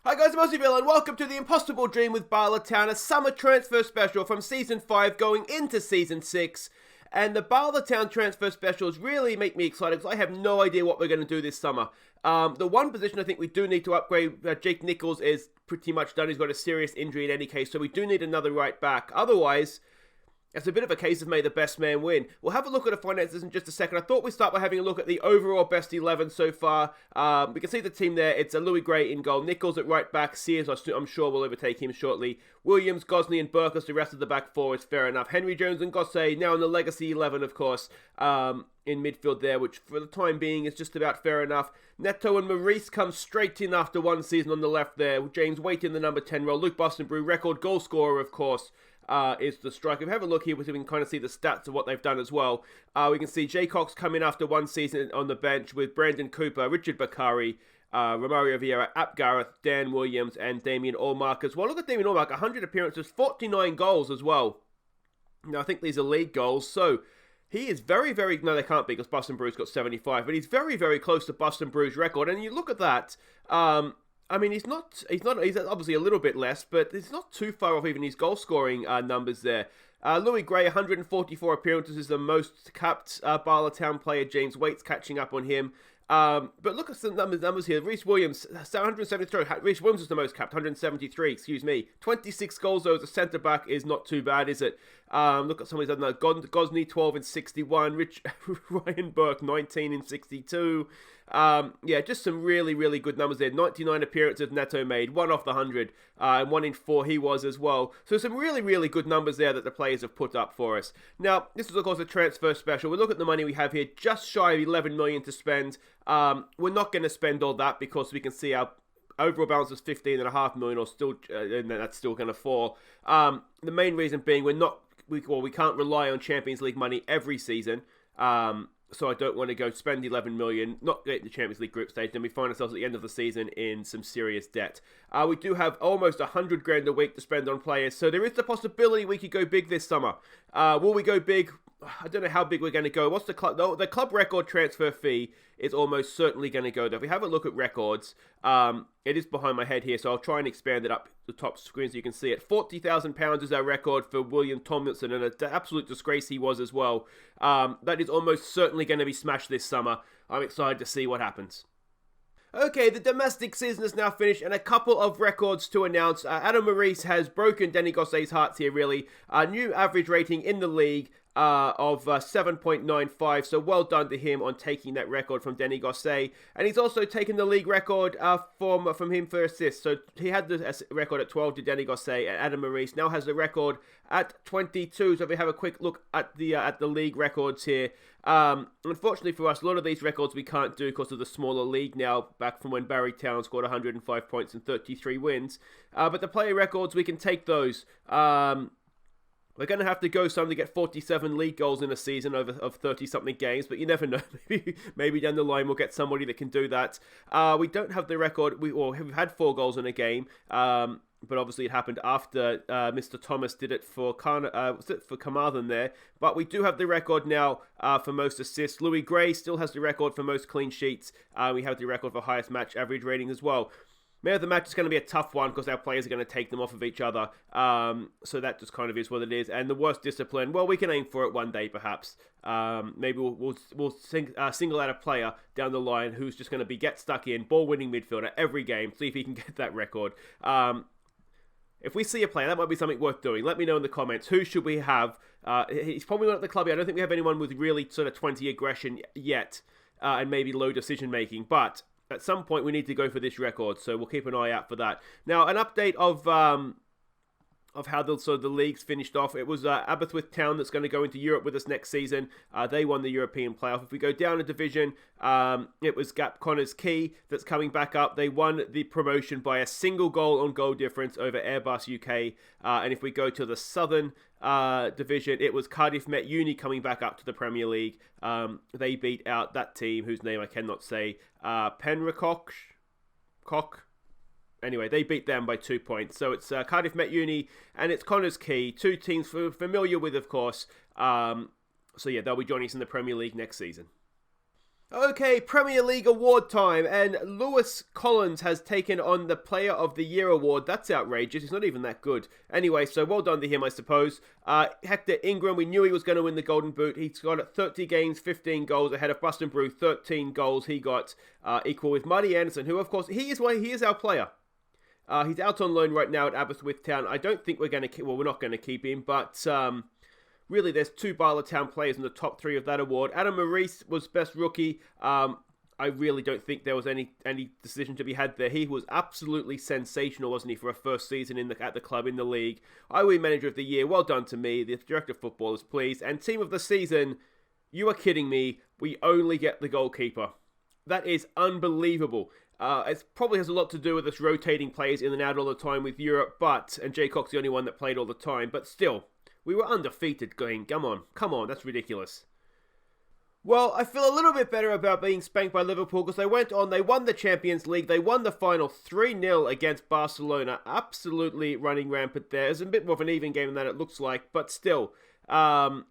Hi guys, I'm Aussie and welcome to the Impossible Dream with Bala Town, a summer transfer special from Season 5 going into Season 6. And the Bala Town transfer specials really make me excited because I have no idea what we're going to do this summer. The one position I think we do need to upgrade, Jake Nichols is pretty much done. He's got a serious injury in any case, so we do need another right back. Otherwise, it's a bit of a case of may the best man win. We'll have a look at the finances in just a second. I thought we'd start by having a look at the overall best 11 so far. We can see the team there. It's a Louis Gray in goal. Nichols at right back. Sears, I'm sure, will overtake him shortly. Williams, Gosney and Burkus, the rest of the back four is fair enough. Henry Jones and Gossé now in the Legacy 11, of course, in midfield there, which for the time being is just about fair enough. Neto and Maurice come straight in after one season on the left there. James Waite in the number 10 role. Luke Bostonbrew, record goal scorer, of course. Is the striker. If we have a look here, we can kind of see the stats of what they've done as well. We can see Jay Cox coming after one season on the bench with Brandon Cooper, Richard Bakari, Romario Vieira, Ap Gareth, Dan Williams, and Damien Allmark as well. Look at Damien Allmark, 100 appearances, 49 goals as well. Now, I think these are league goals, so he is very, very... No, they can't be because Bostonbrew's got 75, but he's very, very close to Bostonbrew's record, and you look at that... I mean, he's obviously a little bit less, but it's not too far off even his goal scoring numbers there. Louis Gray, 144 appearances, is the most capped Bala Town player. James Waite's catching up on him. But look at some numbers here. Reece Williams, 173. Reece Williams is the most capped, 173, excuse me. 26 goals, though, as a centre-back is not too bad, is it? Look at some of these other Gosney, 12 and 61. Ryan Burke, 19 and 62. Yeah, just some really, really good numbers there. 99 appearances Neto made, 1 off the 100, and 1 in 4 he was as well. So some really, really good numbers there that the players have put up for us. Now, this is of course a transfer special. We look at the money we have here, just shy of 11 million to spend. We're not going to spend all that because we can see our overall balance is 15.5 million, or still, and that's still going to fall. The main reason being we can't rely on Champions League money every season. So I don't want to go spend 11 million, not get the Champions League group stage, then we find ourselves at the end of the season in some serious debt. We do have almost 100 grand a week to spend on players, so there is the possibility we could go big this summer. Will we go big? I don't know how big we're going to go. What's the club? The club record transfer fee is almost certainly going to go there. If we have a look at records, it is behind my head here, so I'll try and expand it up the top screen so you can see it. £40,000 is our record for William Tomlinson, and an absolute disgrace he was as well. That is almost certainly going to be smashed this summer. I'm excited to see what happens. Okay, the domestic season is now finished, and a couple of records to announce. Adam Maurice has broken Danny Gossé's hearts here, really. New average rating in the league of 7.95, so well done to him on taking that record from Danny Gossé. And he's also taken the league record from him for assists. So he had the record at 12 to Danny Gossé, and Adam Maurice now has the record at 22. So if we have a quick look at the league records here, unfortunately for us, a lot of these records we can't do because of the smaller league now, back from when Barry Town scored 105 points and 33 wins. But the player records, we can take those. We're going to have to go some to get 47 league goals in a season of 30-something games, but you never know. Maybe down the line we'll get somebody that can do that. We don't have the record. We've had 4 goals in a game, but obviously it happened after Mr. Thomas did it for Carmarthen there. But we do have the record now for most assists. Louis Gray still has the record for most clean sheets. We have the record for highest match average rating as well. Man of the match is going to be a tough one because our players are going to take them off of each other. So that just kind of is what it is. And the worst discipline, well, we can aim for it one day perhaps. Maybe we'll single out a player down the line who's just going to get stuck in, ball-winning midfielder every game, see if he can get that record. If we see a player, that might be something worth doing. Let me know in the comments. Who should we have? He's probably not at the club yet. I don't think we have anyone with really sort of 20 aggression yet, and maybe low decision-making. But at some point, we need to go for this record, so we'll keep an eye out for that. Now, an update of how the leagues finished off. It was Aberystwyth Town that's going to go into Europe with us next season. They won the European playoff. If we go down a division, it was Gap Connors Key that's coming back up. They won the promotion by a single goal on goal difference over Airbus UK. And if we go to the southern division, it was Cardiff Met Uni coming back up to the Premier League. They beat out that team whose name I cannot say, Penricocke. Anyway, they beat them by 2 points. So it's Cardiff Met Uni and it's Connors Key, two teams we're familiar with, of course. So yeah, they'll be joining us in the Premier League next season. Okay, Premier League award time, and Lewis Collins has taken on the Player of the Year award. That's outrageous. He's not even that good. Anyway, so well done to him, I suppose. Hector Ingram, we knew he was going to win the Golden Boot. He's got 30 games, 15 goals ahead of Buston Brew. 13 goals he got, equal with Marty Anderson, who, of course, he is our player. He's out on loan right now at Aberystwyth Town. I don't think we're not going to keep him, but really, there's two Bala Town players in the top three of that award. Adam Maurice was best rookie. I really don't think there was any decision to be had there. He was absolutely sensational, wasn't he, for a first season at the club in the league. IWE Manager of the Year, well done to me. The Director of Football is pleased. And Team of the Season, you are kidding me. We only get the goalkeeper. That is unbelievable. It probably has a lot to do with us rotating players in and out all the time with Europe, and Jay Cox the only one that played all the time, but still, we were undefeated going, come on, that's ridiculous. Well, I feel a little bit better about being spanked by Liverpool because they won the Champions League, they won the final 3-0 against Barcelona, absolutely running rampant there. It's a bit more of an even game than that it looks like, but still, that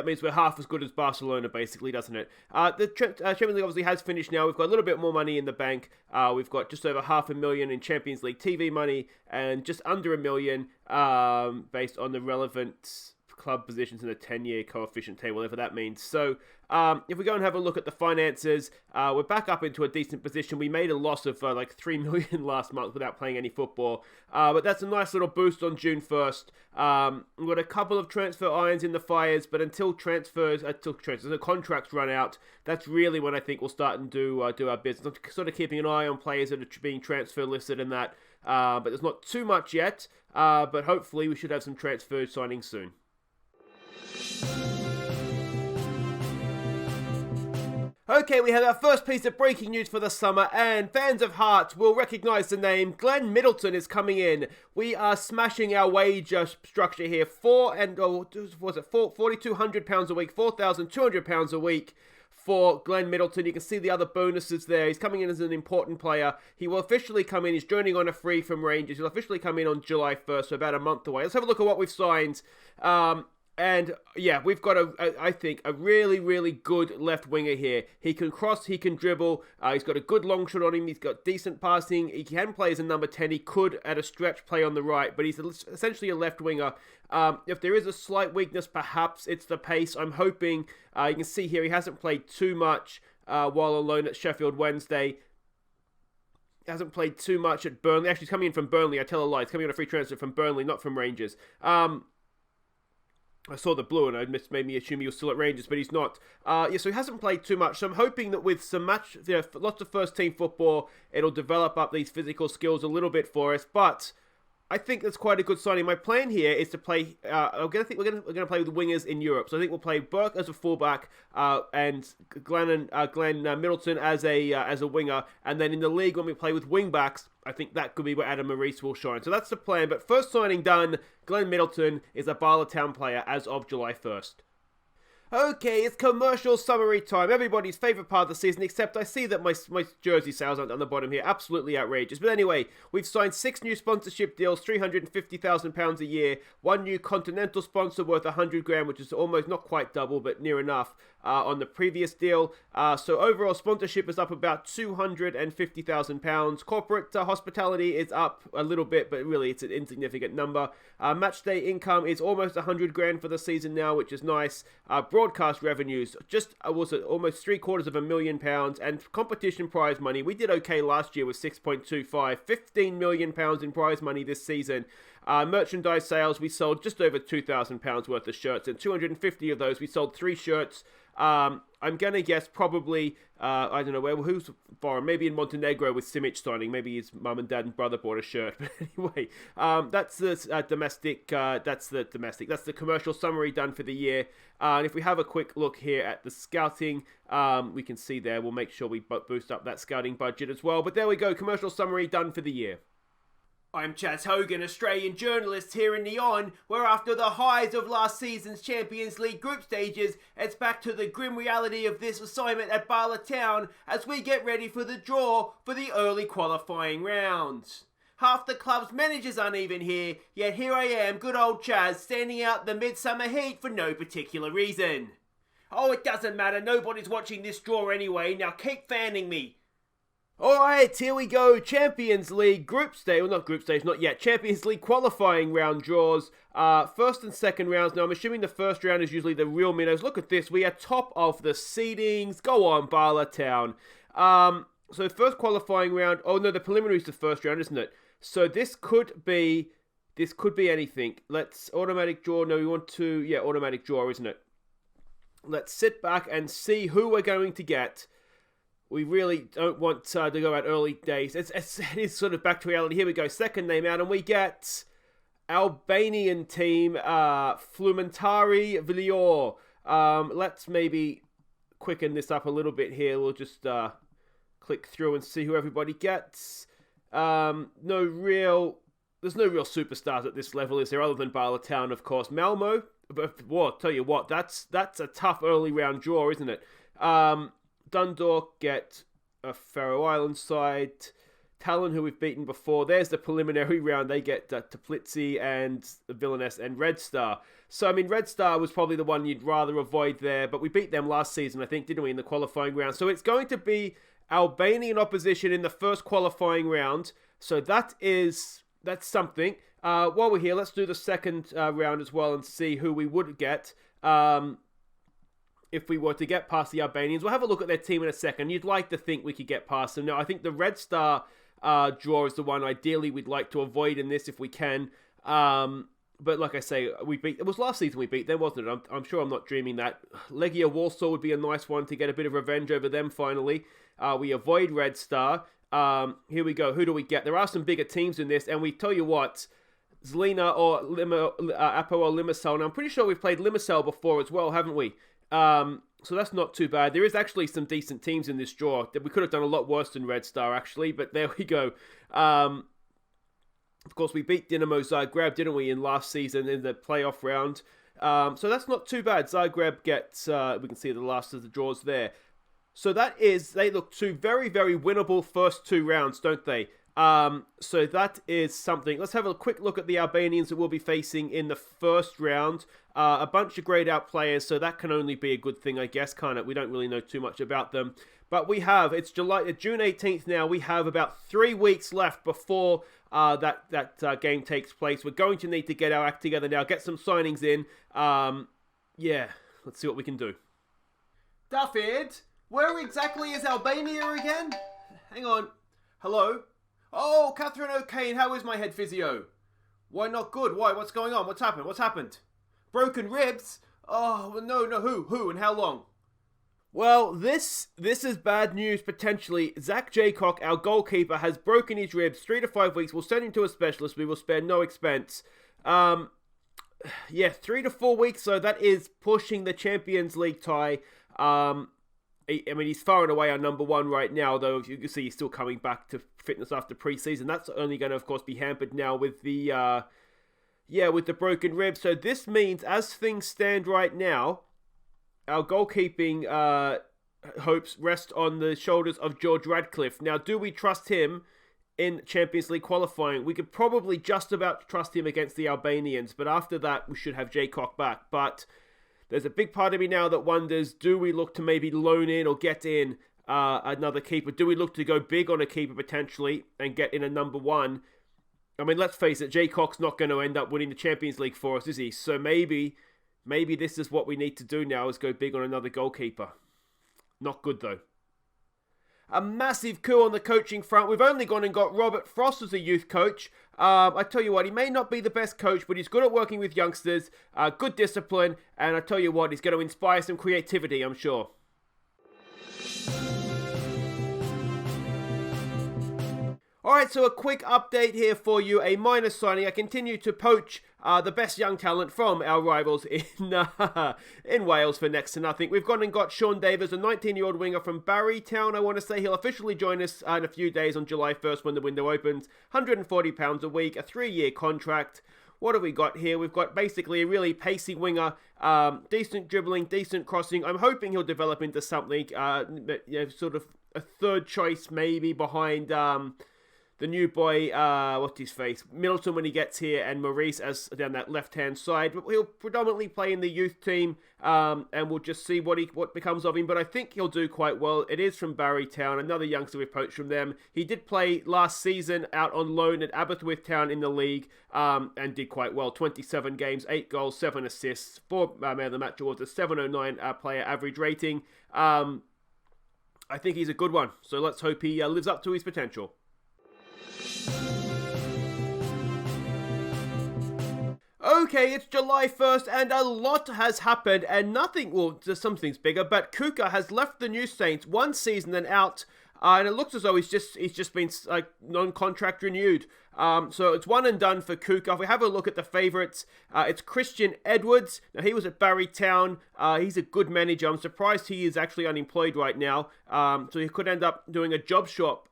means we're half as good as Barcelona, basically, doesn't it? The Champions League obviously has finished now. We've got a little bit more money in the bank. We've got just over $500,000 in Champions League TV money and just under $1 million based on the relevant club positions in the 10-year coefficient table, whatever that means. So if we go and have a look at the finances, we're back up into a decent position. We made a loss of like $3 million last month without playing any football, but that's a nice little boost on June 1st. We've got a couple of transfer irons in the fires, but until the contracts run out, that's really when I think we'll start and do our business. I'm sort of keeping an eye on players that are being transfer listed and that, but there's not too much yet, but hopefully we should have some transfer signings soon. Okay, we have our first piece of breaking news for the summer, and fans of Hearts will recognise the name. Glenn Middleton is coming in. We are smashing our wage structure here. £4,200 a week, £4,200 a week for Glenn Middleton. You can see the other bonuses there. He's coming in as an important player. He will officially come in. He's joining on a free from Rangers. He'll officially come in on July 1st, so about a month away. Let's have a look at what we've signed. And yeah, we've got I think a really, really good left winger here. He can cross, he can dribble, he's got a good long shot on him, he's got decent passing, he can play as a number 10, he could at a stretch play on the right, but he's essentially a left winger. If there is a slight weakness, perhaps it's the pace. I'm hoping, you can see here, he hasn't played too much while on loan at Sheffield Wednesday. Hasn't played too much at Burnley. Actually, he's coming in from Burnley, I tell a lie, he's coming on a free transfer from Burnley, not from Rangers. I saw the blue and it made me assume he was still at Rangers, but he's not. So he hasn't played too much. So I'm hoping that with some lots of first team football, it'll develop up these physical skills a little bit for us. But I think that's quite a good signing. My plan here is to play. We're going to play with wingers in Europe. So I think we'll play Burke as a fullback and Glenn Middleton as a winger. And then in the league, when we play with wingbacks, I think that could be where Adam Maurice will shine. So that's the plan. But first signing done, Glenn Middleton is a Bala Town player as of July 1st. Okay, it's commercial summary time. Everybody's favourite part of the season, except I see that my jersey sales aren't on the bottom here. Absolutely outrageous. But anyway, we've signed 6 new sponsorship deals, £350,000 a year. 1 new continental sponsor worth $100,000, which is almost not quite double, but near enough on the previous deal. So overall sponsorship is up about £250,000. Corporate hospitality is up a little bit, but really it's an insignificant number. Match day income is almost $100,000 for the season now, which is nice. Broadcast revenues, just almost £750,000, and competition prize money. We did okay last year with 6.25, £15 million in prize money this season. Merchandise sales, we sold just over £2,000 worth of shirts, and 250 of those, we sold 3 shirts. I'm going to guess probably, I don't know who's foreign, maybe in Montenegro with Simic signing, maybe his mum and dad and brother bought a shirt, but anyway, that's the domestic, that's the commercial summary done for the year, and if we have a quick look here at the scouting, we can see there, we'll make sure we boost up that scouting budget as well, but there we go, commercial summary done for the year. I'm Chaz Hogan, Australian journalist here in Neon, where after the highs of last season's Champions League group stages, it's back to the grim reality of this assignment at Bala Town as we get ready for the draw for the early qualifying rounds. Half the club's managers aren't even here, yet here I am, good old Chaz, standing out the midsummer heat for no particular reason. Oh, it doesn't matter. Nobody's watching this draw anyway. Now keep fanning me. Alright, here we go. Champions League group stage. Well, not group stage, not yet. Champions League qualifying round draws. First and second rounds. Now, I'm assuming the first round is usually the real minnows. Look at this. We are top of the seedings. Go on, Bala Town. So first qualifying round. Oh, no, the preliminary is the first round, isn't it? So this could be anything. Let's automatic draw. No, we want to, yeah, automatic draw, isn't it? Let's sit back and see who we're going to get. We really don't want to go out early days. It is sort of back to reality. Here we go. Second name out, and we get Albanian team, Flumentari Vilior. Let's maybe quicken this up a little bit here. We'll just click through and see who everybody gets. There's no real superstars at this level, is there? Other than Bala Town, of course. Malmo. But well, tell you what, that's a tough early round draw, isn't it? Dundalk get a Faroe Island side. Talon, who we've beaten before. There's the preliminary round. They get Teplitzi and Villainess and Red Star. So, I mean, Red Star was probably the one you'd rather avoid there. But we beat them last season, I think, didn't we, in the qualifying round? So it's going to be Albanian opposition in the first qualifying round. So that's something. While we're here, let's do the second round as well and see who we would get if we were to get past the Albanians. We'll have a look at their team in a second. You'd like to think we could get past them. No, I think the Red Star draw is the one ideally we'd like to avoid in this if we can. But like I say, it was last season we beat them, wasn't it? I'm sure I'm not dreaming that. Legia Warsaw would be a nice one to get a bit of revenge over them finally. We avoid Red Star. Here we go. Who do we get? There are some bigger teams in this, and we tell you what, Zlina or Apo or Limassol. And I'm pretty sure we've played Limassol before as well, haven't we? So that's not too bad. There is actually some decent teams in this draw. We could have done a lot worse than Red Star, actually, but there we go. Of course, we beat Dinamo Zagreb, didn't we, in last season in the playoff round. So that's not too bad. Zagreb gets, we can see the last of the draws there. So they look two very, very winnable first two rounds, don't they? So that is something. Let's have a quick look at the Albanians that we'll be facing in the first round. A bunch of grayed out players, so that can only be a good thing, I guess, can't it? We don't really know too much about them. But it's June 18th now. We have about 3 weeks left before that game takes place. We're going to need to get our act together now, get some signings in. Yeah, let's see what we can do. David, where exactly is Albania again? Hang on. Hello? Oh, Catherine O'Kane, how is my head physio? Why not good? Why? What's going on? What's happened? Broken ribs? Oh, no, who, and how long? Well, this is bad news, potentially. Zach Jaycock, our goalkeeper, has broken his ribs. 3 to 5 weeks. We'll send him to a specialist. We will spare no expense. 3 to 4 weeks, so that is pushing the Champions League tie. I mean, he's far and away our number one right now, though. As you can see, he's still coming back to fitness after pre-season. That's only going to, of course, be hampered now with the broken rib. So this means, as things stand right now, our goalkeeping hopes rest on the shoulders of George Radcliffe. Now, do we trust him in Champions League qualifying? We could probably just about trust him against the Albanians, but after that, we should have Jaycock back. But there's a big part of me now that wonders, do we look to maybe loan in or get in another keeper? Do we look to go big on a keeper potentially and get in a number one? I mean, let's face it, Jaycock's not going to end up winning the Champions League for us, is he? So maybe this is what we need to do now, is go big on another goalkeeper. Not good, though. A massive coup on the coaching front. We've only gone and got Robert Frost as a youth coach. I tell you what, he may not be the best coach, but he's good at working with youngsters, good discipline, and I tell you what, he's going to inspire some creativity, I'm sure. Alright, so a quick update here for you, a minor signing. I continue to poach the best young talent from our rivals in Wales for next to nothing. We've gone and got Sean Davis, a 19-year-old winger from Barrytown. I want to say he'll officially join us in a few days on July 1st when the window opens. £140 a week, a 3-year contract. What have we got here? We've got basically a really pacey winger, decent dribbling, decent crossing. I'm hoping he'll develop into something, sort of a third choice maybe behind the new boy, what's his face, Middleton when he gets here, and Maurice as down that left-hand side. But he'll predominantly play in the youth team, and we'll just see what becomes of him. But I think he'll do quite well. It is from Barrytown, another youngster we've poached from them. He did play last season out on loan at Aberystwyth Town in the league, and did quite well. 27 games, 8 goals, 7 assists, 4 man of the match awards, a 709 player average rating. I think he's a good one, so let's hope he lives up to his potential. Okay, it's July 1st and a lot has happened and nothing, well, there's some things bigger, but Kuka has left the New Saints 1 season and out, and it looks as though he's just been like non-contract renewed. So it's one and done for Kuka. If we have a look at the favourites, it's Christian Edwards. Now he was at Barrytown. He's a good manager. I'm surprised he is actually unemployed right now. So he could end up doing a job swap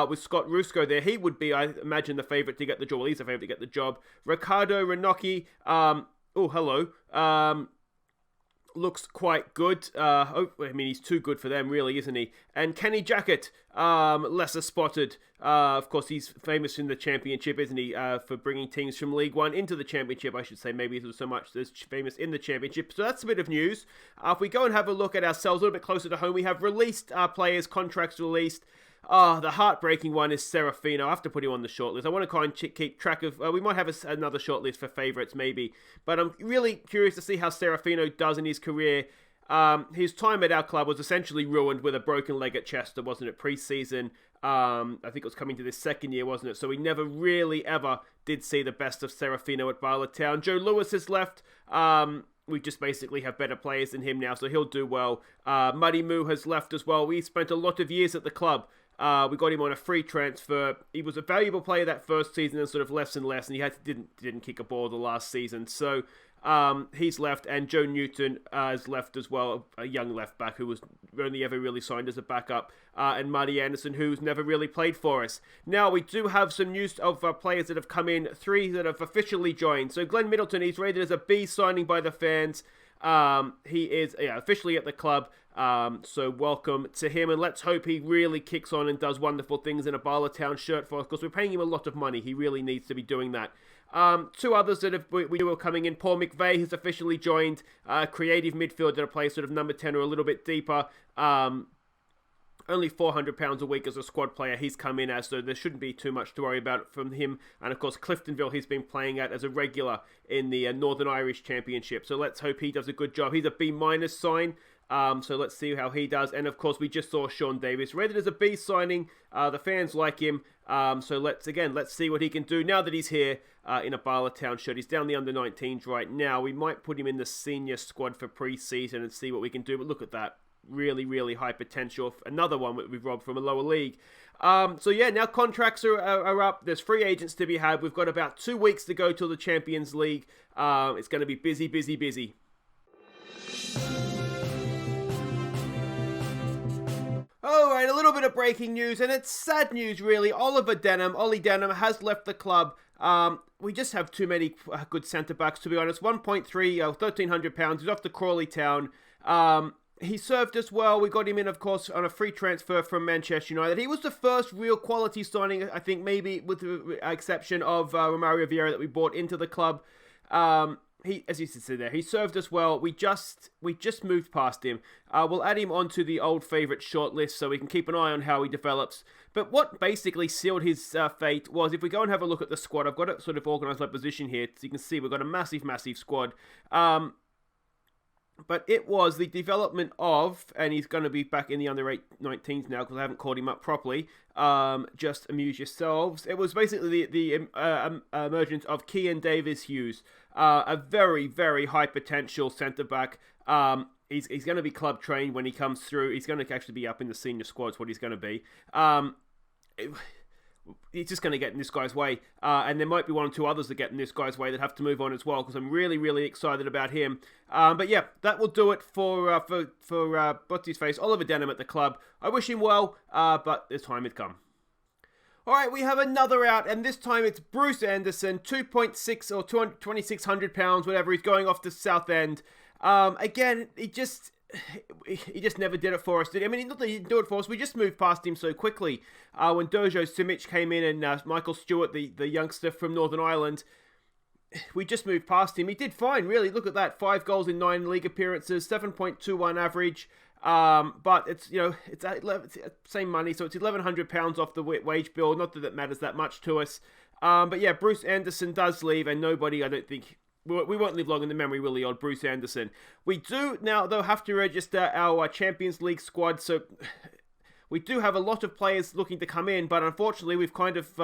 with Scott Rusco there. He would be, I imagine, the favourite to get the job. Well, he's the favourite to get the job. Ricardo Ranocchi, looks quite good. He's too good for them, really, isn't he? And Kenny Jackett, lesser spotted. Of course, he's famous in the championship, isn't he? For bringing teams from League One into the championship, I should say. Maybe it was so much as famous in the championship. So that's a bit of news. If we go and have a look at ourselves a little bit closer to home, we have released players, contracts released. The heartbreaking one is Serafino. I have to put him on the shortlist. I want to kind of keep track of... we might have another shortlist for favourites, maybe. But I'm really curious to see how Serafino does in his career. His time at our club was essentially ruined with a broken leg at Chester, wasn't it, pre-season? I think it was coming to this second year, wasn't it? So we never really ever did see the best of Serafino at Bala Town. Joe Lewis has left. We just basically have better players than him now, so he'll do well. Muddy Moo has left as well. We spent a lot of years at the club. We got him on a free transfer. He was a valuable player that first season and sort of less and less, and he didn't kick a ball the last season. So he's left, and Joe Newton has left as well, a young left back who was only ever really signed as a backup, and Marty Anderson, who's never really played for us. Now, we do have some news of players that have come in, 3 that have officially joined. So Glenn Middleton, he's rated as a B signing by the fans. He is officially at the club, so welcome to him, and let's hope he really kicks on and does wonderful things in a Bala Town shirt for us, because we're paying him a lot of money. He really needs to be doing that. 2 others that we were coming in. Paul McVeigh has officially joined, creative midfielder that plays sort of number 10 or a little bit deeper. Only £400 a week as a squad player he's come in as, so there shouldn't be too much to worry about from him. And of course, Cliftonville he's been playing at as a regular in the Northern Irish Championship. So let's hope he does a good job. He's a B- sign, so let's see how he does. And of course, we just saw Sean Davis rated as a B signing. The fans like him, so let's see what he can do now that he's here in a Bala Town shirt. He's down the under-19s right now. We might put him in the senior squad for pre-season and see what we can do. But look at that. Really, really high potential. Another one we've robbed from a lower league. So yeah, now contracts are up. There's free agents to be had. We've got about 2 weeks to go till the Champions League. It's going to be busy, busy, busy. Alright, a little bit of breaking news, and it's sad news really. Ollie Denham has left the club. We just have too many good centre-backs, to be honest. 1.3, £1,300. He's off to Crawley Town. He served us well. We got him in, of course, on a free transfer from Manchester United. He was the first real quality signing, I think, maybe with the exception of Romario Vieira that we brought into the club. He, as you said there, he served us well. We just moved past him. We'll add him onto the old favourite shortlist so we can keep an eye on how he develops. But what basically sealed his fate was, if we go and have a look at the squad, I've got it sort of organised by position here, so you can see we've got a massive, massive squad. But it was the development of, and he's going to be back in the under-19s now because I haven't called him up properly. Just amuse yourselves. It was basically the emergence of Kean Davis-Hughes, a very, very high potential centre-back. He's going to be club trained when he comes through. He's going to actually be up in the senior squad, is what he's going to be. He's just going to get in this guy's way. And there might be 1 or 2 others that get in this guy's way that have to move on as well, because I'm really, really excited about him. But yeah, that will do it for what's his face, Oliver Denham at the club. I wish him well, but the time had come. Alright, we have another out, and this time it's Bruce Anderson, 2.6 or £2,600, whatever. He's going off to Southend. Again, he just... he just never did it for us, did he? I mean, not that he didn't do it for us, we just moved past him so quickly. When Dojo Simic came in and Michael Stewart, the youngster from Northern Ireland, we just moved past him. He did fine, really. Look at that. 5 goals in 9 league appearances, 7.21 average. But it's, it's same money, so it's £1,100 off the wage bill. Not that it matters that much to us. But yeah, Bruce Anderson does leave, and nobody, I don't think, we won't live long in the memory, really, of Bruce Anderson. We do now, though, have to register our Champions League squad, so we do have a lot of players looking to come in, but unfortunately, we've kind of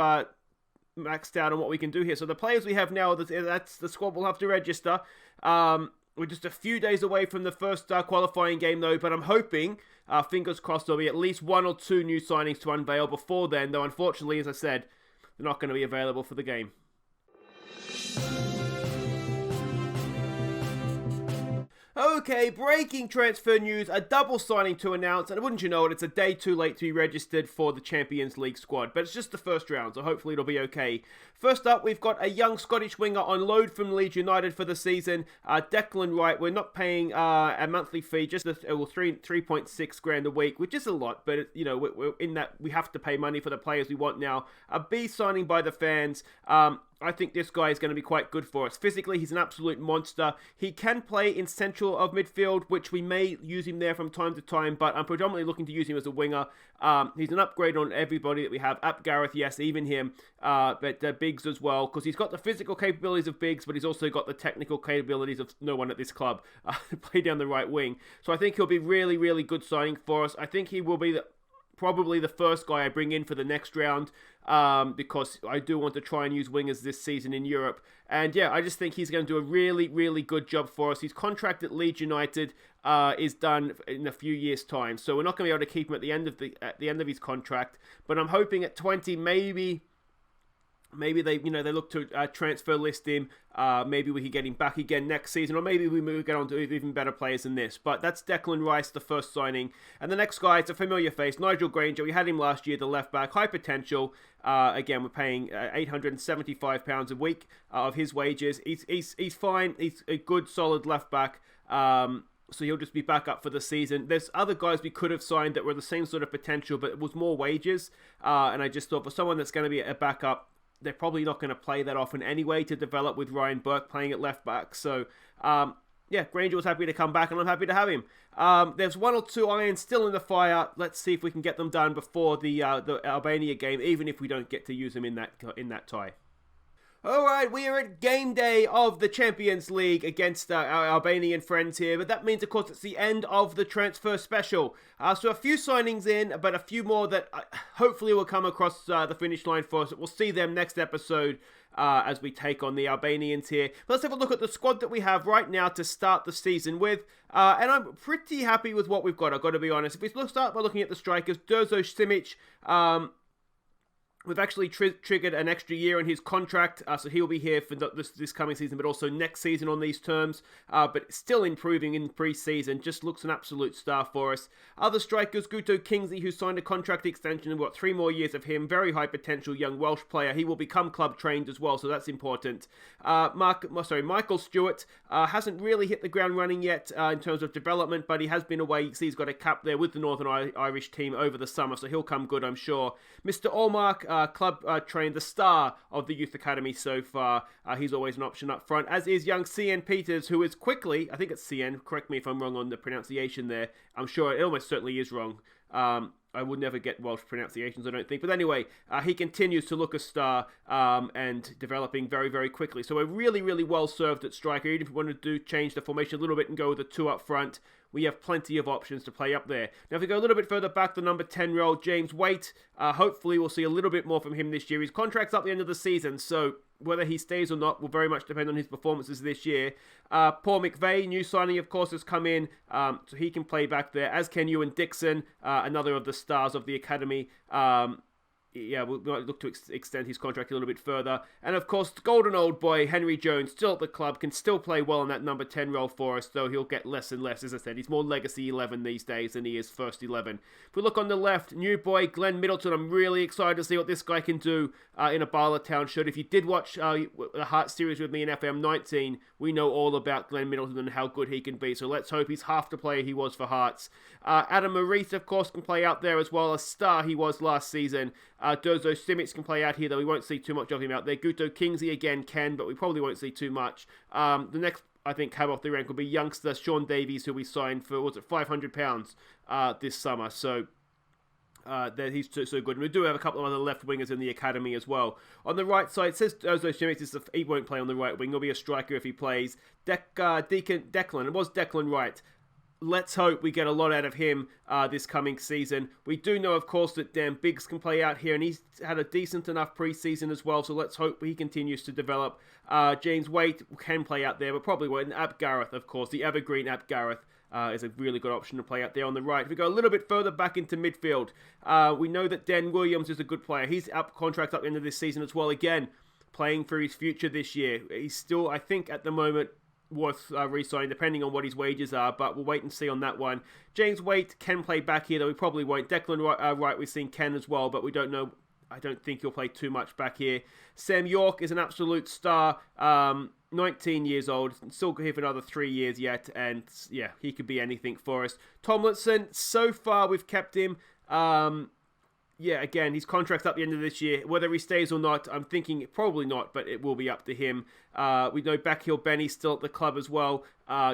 maxed out on what we can do here. So the players we have now, that's the squad we'll have to register. We're just a few days away from the first qualifying game, though, but I'm hoping, fingers crossed, there'll be at least 1 or 2 new signings to unveil before then, though unfortunately, as I said, they're not going to be available for the game. Okay, breaking transfer news, a double signing to announce, and wouldn't you know it, it's a day too late to be registered for the Champions League squad, but it's just the first round, so hopefully it'll be okay. First up, we've got a young Scottish winger on loan from Leeds United for the season, Declan Wright. We're not paying a monthly fee, just 3.6 grand a week, which is a lot, but we're in that we have to pay money for the players we want now. A B signing by the fans. I think this guy is going to be quite good for us. Physically, he's an absolute monster. He can play in central of midfield, which we may use him there from time to time, but I'm predominantly looking to use him as a winger. He's an upgrade on everybody that we have. Gareth, yes, even him, but Biggs as well, because he's got the physical capabilities of Biggs, but he's also got the technical capabilities of no one at this club. Play down the right wing. So I think he'll be really, really good signing for us. I think he will be probably the first guy I bring in for the next round, because I do want to try and use wingers this season in Europe. And yeah, I just think he's going to do a really, really good job for us. His contract at Leeds United is done in a few years' time, so we're not going to be able to keep him at the end of his contract. But I'm hoping at 20, maybe they look to transfer list him. Maybe we could get him back again next season, or maybe we get on to even better players than this. But that's Declan Rice, the first signing. And the next guy, it's a familiar face, Nigel Granger. We had him last year, the left back, high potential. Again, we're paying £875 a week of his wages. He's fine. He's a good, solid left back. So he'll just be back up for the season. There's other guys we could have signed that were the same sort of potential, but it was more wages. And I just thought for someone that's going to be a backup, they're probably not going to play that often anyway to develop with Ryan Burke playing at left back. So, yeah, Granger was happy to come back, and I'm happy to have him. There's 1 or 2 irons still in the fire. Let's see if we can get them done before the Albania game, even if we don't get to use them in that tie. Alright, we are at game day of the Champions League against our Albanian friends here, but that means, of course, it's the end of the transfer special. So a few signings in, but a few more that hopefully will come across the finish line for us. We'll see them next episode as we take on the Albanians here. But let's have a look at the squad that we have right now to start the season with. And I'm pretty happy with what we've got, I've got to be honest. If we start by looking at the strikers, Durzo Simic, we've actually triggered an extra year in his contract, so he'll be here for this coming season, but also next season on these terms. But still improving in pre-season, just looks an absolute star for us. Other strikers, Guto Kingsley, who signed a contract extension, and we've got 3 more years of him. Very high potential young Welsh player. He will become club trained as well, so that's important. Michael Stewart hasn't really hit the ground running yet in terms of development, but he has been away. You see he's got a cap there with the Northern Irish team over the summer, so he'll come good, I'm sure. Mr. Allmark, club trained, the star of the youth academy so far. He's always an option up front, as is young CN Peters, who is quickly, I think it's CN, correct me if I'm wrong on the pronunciation there. I'm sure it almost certainly is wrong. I would never get Welsh pronunciations, I don't think. But anyway, he continues to look a star and developing very, very quickly. So we're really, really well served at striker. Even if we wanted to change the formation a little bit and go with a 2 up front, we have plenty of options to play up there. Now, if we go a little bit further back, the number 10 role, James Waite, hopefully we'll see a little bit more from him this year. His contract's up at the end of the season, so whether he stays or not will very much depend on his performances this year. Paul McVeigh, new signing, of course, has come in, so he can play back there, as can Ewan Dixon, another of the stars of the academy. yeah, we might look to extend his contract a little bit further. And of course, the golden old boy, Henry Jones, still at the club, can still play well in that number 10 role for us, though he'll get less and less. As I said, he's more legacy 11 these days than he is first 11. If we look on the left, new boy, Glenn Middleton. I'm really excited to see what this guy can do in a Bala Town shirt. If you did watch the Heart series with me in FM19, we know all about Glenn Middleton and how good he can be. So let's hope he's half the player he was for Hearts. Adam Maurice, of course, can play out there as well. A star he was last season. Dozo Simic can play out here, though we won't see too much of him out there. Guto Kingsley again can, but we probably won't see too much. The next, I think, cab off the rank will be youngster Sean Davies, who we signed for, was it £500 this summer. So he's so good. And we do have a couple of other left wingers in the academy as well. On the right side, it says Dozo Simic, he won't play on the right wing. He'll be a striker if he plays. Declan, it was Declan Wright. Let's hope we get a lot out of him this coming season. We do know, of course, that Dan Biggs can play out here, and he's had a decent enough preseason as well, so let's hope he continues to develop. James Waite can play out there, but probably won't. And Ap Gareth, of course, the evergreen Ap Gareth is a really good option to play out there on the right. If we go a little bit further back into midfield, we know that Dan Williams is a good player. He's up contract up into this season as well, again, playing for his future this year. He's still, I think, at the moment, worth re-signing, depending on what his wages are, but we'll wait and see on that one. James Waite can play back here, though we probably won't. Declan Wright, we've seen Ken as well, but we don't know. I don't think he'll play too much back here. Sam York is an absolute star, 19 years old, still here for another 3 years yet, and yeah, he could be anything for us. Tomlinson, so far we've kept him. Yeah, again, his contract's up at the end of this year. Whether he stays or not, I'm thinking probably not, but it will be up to him. We know Backhill Benny's still at the club as well.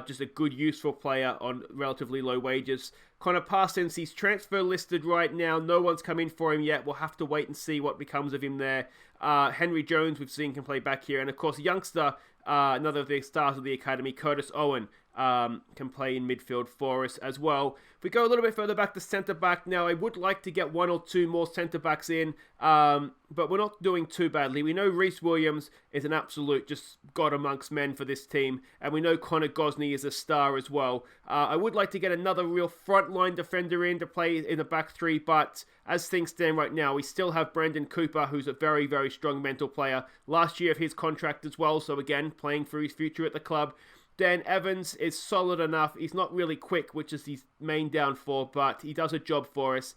Just a good, useful player on relatively low wages. Connor Parsons, he's transfer listed right now. No one's come in for him yet. We'll have to wait and see what becomes of him there. Henry Jones, we've seen, can play back here. And of course, youngster, another of the stars of the academy, Curtis Owen, can play in midfield for us as well. If we go a little bit further back to centre-back now, I would like to get one or two more centre-backs in, but we're not doing too badly. We know Reece Williams is an absolute just god amongst men for this team, and we know Connor Gosney is a star as well. I would like to get another real frontline defender in to play in the back three, but as things stand right now, we still have Brandon Cooper, who's a very, very strong mental player. Last year of his contract as well, so again, playing for his future at the club. Dan Evans is solid enough. He's not really quick, which is his main downfall, but he does a job for us.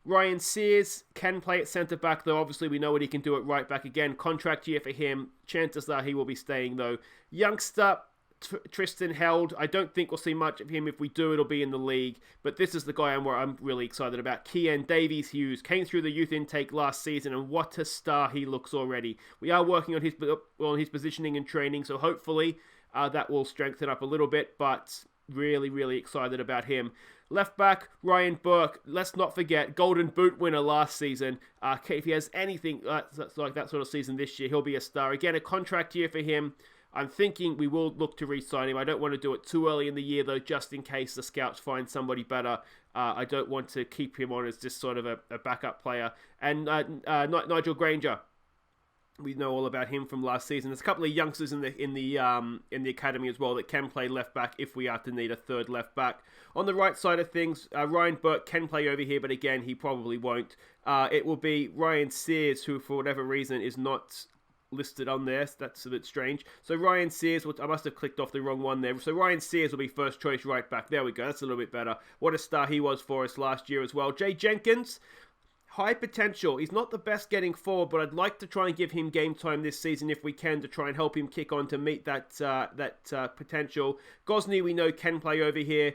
Ryan Sears can play at centre-back, though obviously we know what he can do at right-back. Again, contract year for him. Chances are he will be staying, though. Youngster, Tristan Held. I don't think we'll see much of him. If we do, it'll be in the league. But this is the guy I'm really excited about. Kian Davies-Hughes came through the youth intake last season, and what a star he looks already. We are working on his positioning and training, so hopefully that will strengthen up a little bit, but really, really excited about him. Left back, Ryan Burke. Let's not forget, Golden Boot winner last season. If he has anything that's like that sort of season this year, he'll be a star. Again, a contract year for him. I'm thinking we will look to re-sign him. I don't want to do it too early in the year, though, just in case the scouts find somebody better. I don't want to keep him on as just sort of a backup player. And Nigel Granger. We know all about him from last season. There's a couple of youngsters in the academy as well that can play left back if we are to need a third left back. On the right side of things, Ryan Burke can play over here, but again, he probably won't. It will be Ryan Sears, who for whatever reason is not listed on there. That's a bit strange. So Ryan Sears, I must have clicked off the wrong one there. So Ryan Sears will be first choice right back. There we go. That's a little bit better. What a star he was for us last year as well. Jay Jenkins. High potential. He's not the best getting forward, but I'd like to try and give him game time this season if we can to try and help him kick on to meet that potential. Gosney, we know, can play over here,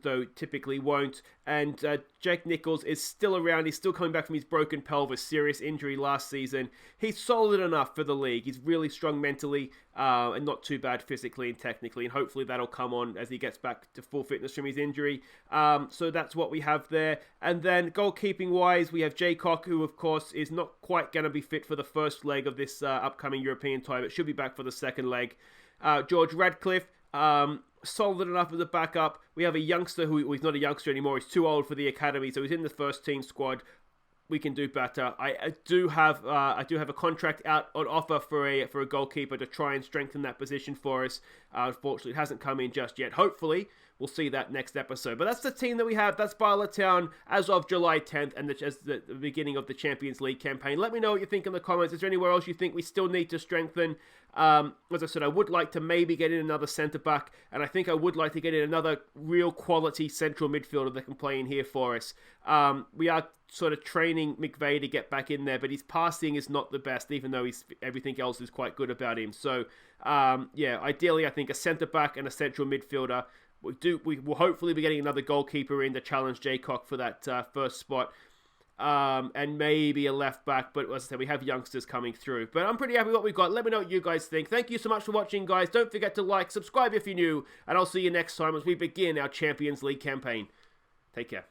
though typically won't. And Jake Nichols is still around. He's still coming back from his broken pelvis, serious injury last season. He's solid enough for the league. He's really strong mentally and not too bad physically and technically. And hopefully that'll come on as he gets back to full fitness from his injury. So that's what we have there. And then goalkeeping-wise, we have Jaycock, who of course is not quite going to be fit for the first leg of this upcoming European tie, but should be back for the second leg. George Radcliffe, solid enough as a backup. We have a youngster who he's not a youngster anymore. He's too old for the academy, so he's in the first team squad. we can do better. I do have a contract out on offer for a goalkeeper to try and strengthen that position for us. Unfortunately, it hasn't come in just yet. Hopefully, we'll see that next episode. But that's the team that we have. That's Bala Town as of July 10th and as the beginning of the Champions League campaign. Let me know what you think in the comments. Is there anywhere else you think we still need to strengthen? As I said, I would like to maybe get in another centre-back, and I think I would like to get in another real quality central midfielder that can play in here for us. We are sort of training McVeigh to get back in there, but his passing is not the best, even though everything else is quite good about him. So, ideally, I think a centre-back and a central midfielder. We will hopefully be getting another goalkeeper in to challenge Jaycock for that first spot. And maybe a left back, but as I said, we have youngsters coming through. But I'm pretty happy with what we've got. Let me know what you guys think. Thank you so much for watching, guys. Don't forget to like, subscribe if you're new, and I'll see you next time as we begin our Champions League campaign. Take care.